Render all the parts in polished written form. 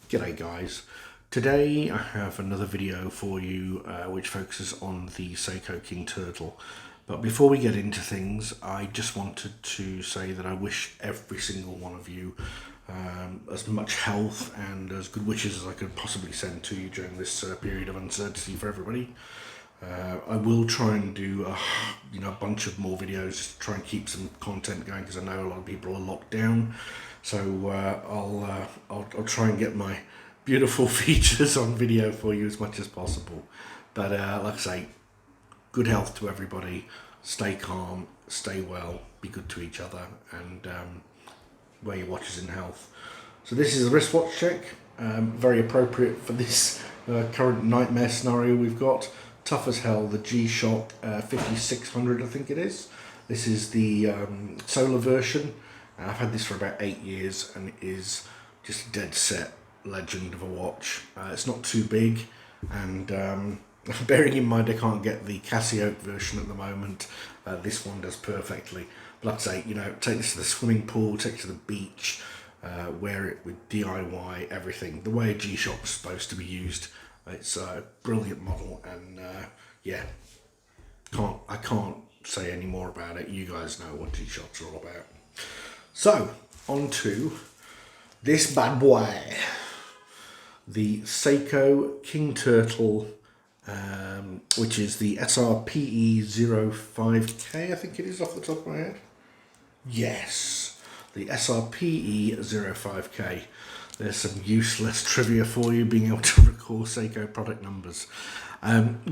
G'day guys, today I have another video for you which focuses on the Seiko King Turtle. But before we get into things, I just wanted to say that I wish every single one of you as much health and as good wishes as I could possibly send to you during this period of uncertainty for everybody. I will try and do a bunch of more videos just to try and keep some content going, because I know a lot of people are locked down. So I'll try and get my beautiful features on video for you as much as possible. But like I say, good health to everybody. Stay calm, stay well, be good to each other, and wear your watches in health. So this is a wristwatch check, very appropriate for this current nightmare scenario we've got. Tough as hell, the G-Shock 5600 I think it is. This is the solar version. I've had this for about 8 years and it is just a dead set legend of a watch. It's not too big, and bearing in mind I can't get the Casio version at the moment, this one does perfectly. But like I say, take this to the swimming pool, take it to the beach, wear it with DIY, everything. The way a G-Shock's supposed to be used. It's a brilliant model, and yeah, I can't say any more about it. You guys know what G-Shocks are all about. So, on to this bad boy. The Seiko King Turtle, which is the SRPE05K, I think it is off the top of my head. Yes, the SRPE05K. There's some useless trivia for you, being able to recall Seiko product numbers.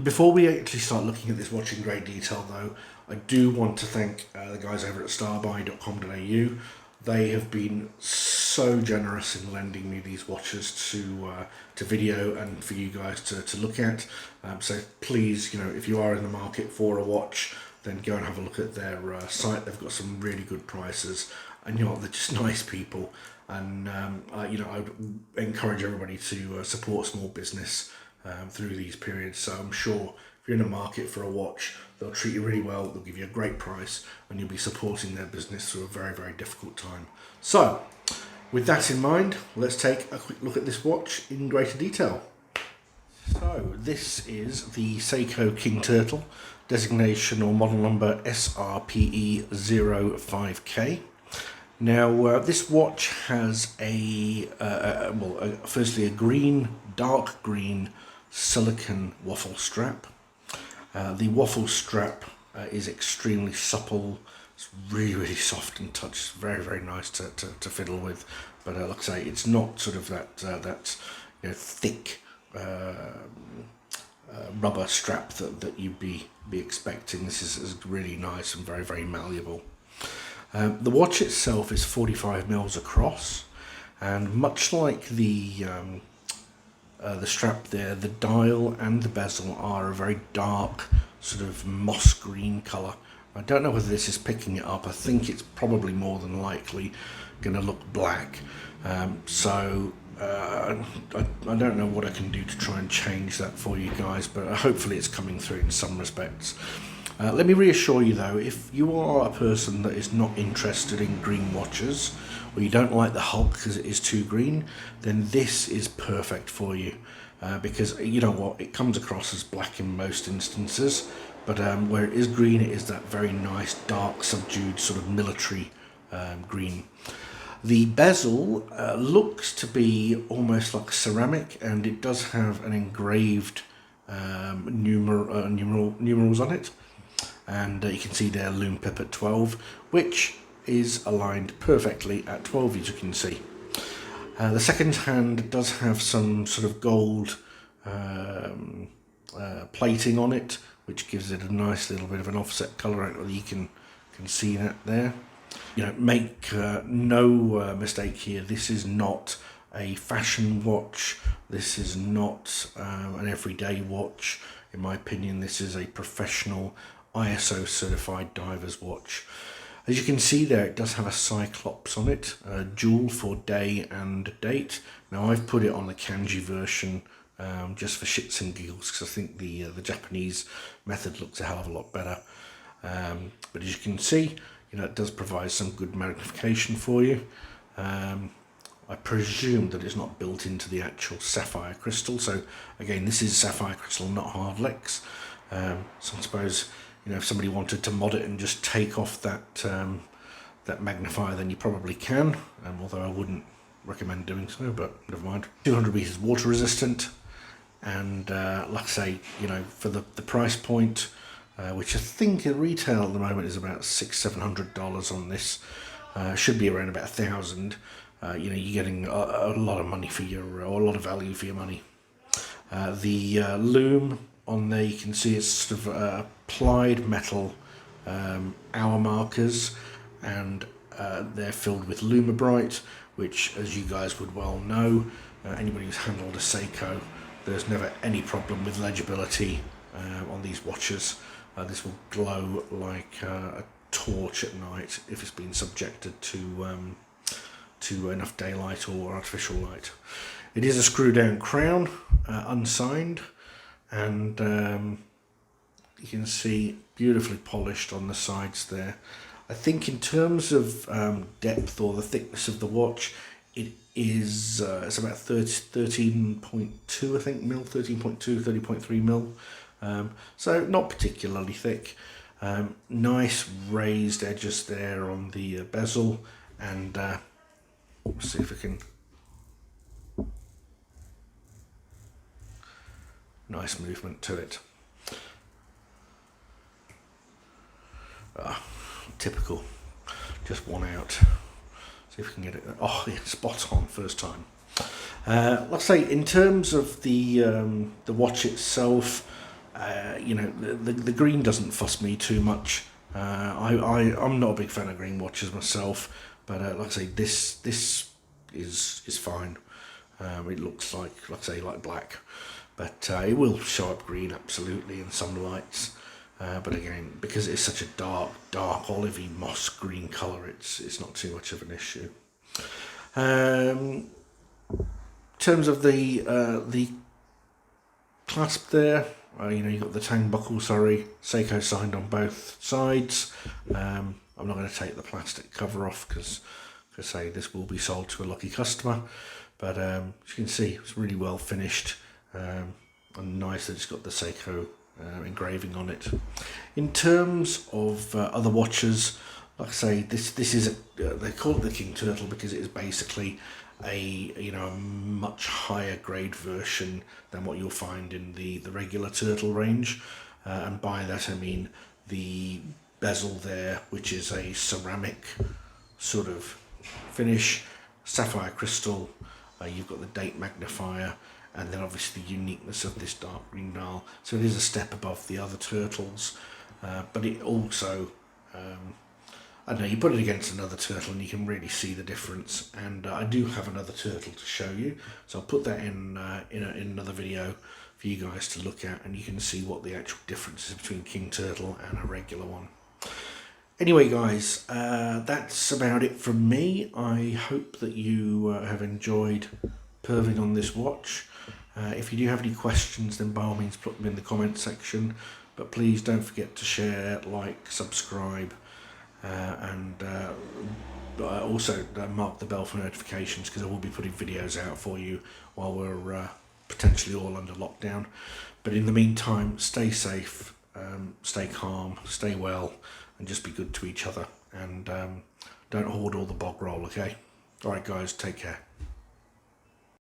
Before we actually start looking at this watch in great detail though, I do want to thank the guys over at starbuy.com.au. They have been so generous in lending me these watches to video and for you guys to look at. So please, if you are in the market for a watch, then go and have a look at their site. They've got some really good prices, and they're just nice people. And I would encourage everybody to support small business through these periods. So I'm sure if you're in the market for a watch, they'll treat you really well, they'll give you a great price, and you'll be supporting their business through a very, very difficult time. So with that in mind, let's take a quick look at this watch in greater detail. So this is the Seiko King Turtle, designation or model number SRPE05K. Now this watch has firstly a dark green silicone waffle strap. The waffle strap is extremely supple. It's really, really soft and touch. It's very, very nice to fiddle with. But like I say, it's not sort of that thick rubber strap that you'd be expecting. This is really nice and very, very malleable. The watch itself is 45 mils across, and much like the strap there, the dial and the bezel are a very dark sort of moss green colour. I don't know whether this is picking it up. I think it's probably more than likely going to look black. I don't know what I can do to try and change that for you guys, but hopefully it's coming through in some respects. Let me reassure you though, if you are a person that is not interested in green watches, or you don't like the Hulk because it is too green, then this is perfect for you. Because you know what, it comes across as black in most instances, but where it is green, it is that very nice, dark, subdued sort of military green. The bezel looks to be almost like ceramic, and it does have an engraved numerals on it. And you can see there Lume Pip at 12, which is aligned perfectly at 12, as you can see. The second hand does have some sort of gold plating on it, which gives it a nice little bit of an offset colour. You can see that there. Make no mistake here, this is not a fashion watch. This is not an everyday watch. In my opinion, this is a professional ISO certified diver's watch. As you can see there, it does have a Cyclops on it, dual for day and date. Now I've put it on the kanji version just for shits and giggles, because I think the Japanese method looks a hell of a lot better. But as you can see, it does provide some good magnification for you. I presume that it's not built into the actual Sapphire Crystal. So again, this is Sapphire Crystal, not Hardlex. So I suppose, you know, if somebody wanted to mod it and just take off that that magnifier, then you probably can. Although I wouldn't recommend doing so, but never mind. 200 meters water resistant, and like I say, you know, for the price point, which I think at retail at the moment is about $600-700 on this, should be around about $1,000. You know, you're getting a lot of money for your, or a lot of value for your money. The loom on there, you can see it's sort of applied metal hour markers, and they're filled with Lumabrite, which, as you guys would well know, anybody who's handled a Seiko, there's never any problem with legibility on these watches. This will glow like a torch at night if it's been subjected to enough daylight or artificial light. It is a screw down crown, unsigned, and you can see beautifully polished on the sides there. I think in terms of depth or the thickness of the watch, it is it's about 13.2, I think, mil, 13.2, 30.3 mil. So not particularly thick. Nice raised edges there on the bezel, and let's see if we can. Nice movement to it. Typical, just one out. See if we can get it. Oh, yeah, spot on first time. Let's say in terms of the watch itself, you know, the green doesn't fuss me too much. I'm not a big fan of green watches myself, but like I say, this is fine. It looks like I say, like black, but it will show up green absolutely in some lights. But again, because it's such a dark olivey moss green colour, it's not too much of an issue. In terms of the clasp there, you know, you've got the tang buckle, sorry, Seiko signed on both sides. I'm not going to take the plastic cover off because, I say, this will be sold to a lucky customer. But as you can see, it's really well finished, and nice that it's got the Seiko engraving on it. In terms of other watches, like I say, this is they call it the King Turtle because it is basically a much higher grade version than what you'll find in the regular Turtle range, and by that I mean the bezel there, which is a ceramic sort of finish, Sapphire Crystal. You've got the date magnifier, and then obviously the uniqueness of this dark green dial. So it is a step above the other Turtles, but it also, I don't know, you put it against another Turtle and you can really see the difference. And I do have another Turtle to show you, so I'll put that in another video for you guys to look at, and you can see what the actual difference is between King Turtle and a regular one. Anyway guys, that's about it from me. I hope that you have enjoyed perving on this watch. If you do have any questions, then by all means put them in the comment section, but please don't forget to share, like, subscribe, and also mark the bell for notifications, because I will be putting videos out for you while we're potentially all under lockdown. But in the meantime, stay safe, stay calm, stay well, and just be good to each other, and don't hoard all the bog roll, okay? Alright guys, take care.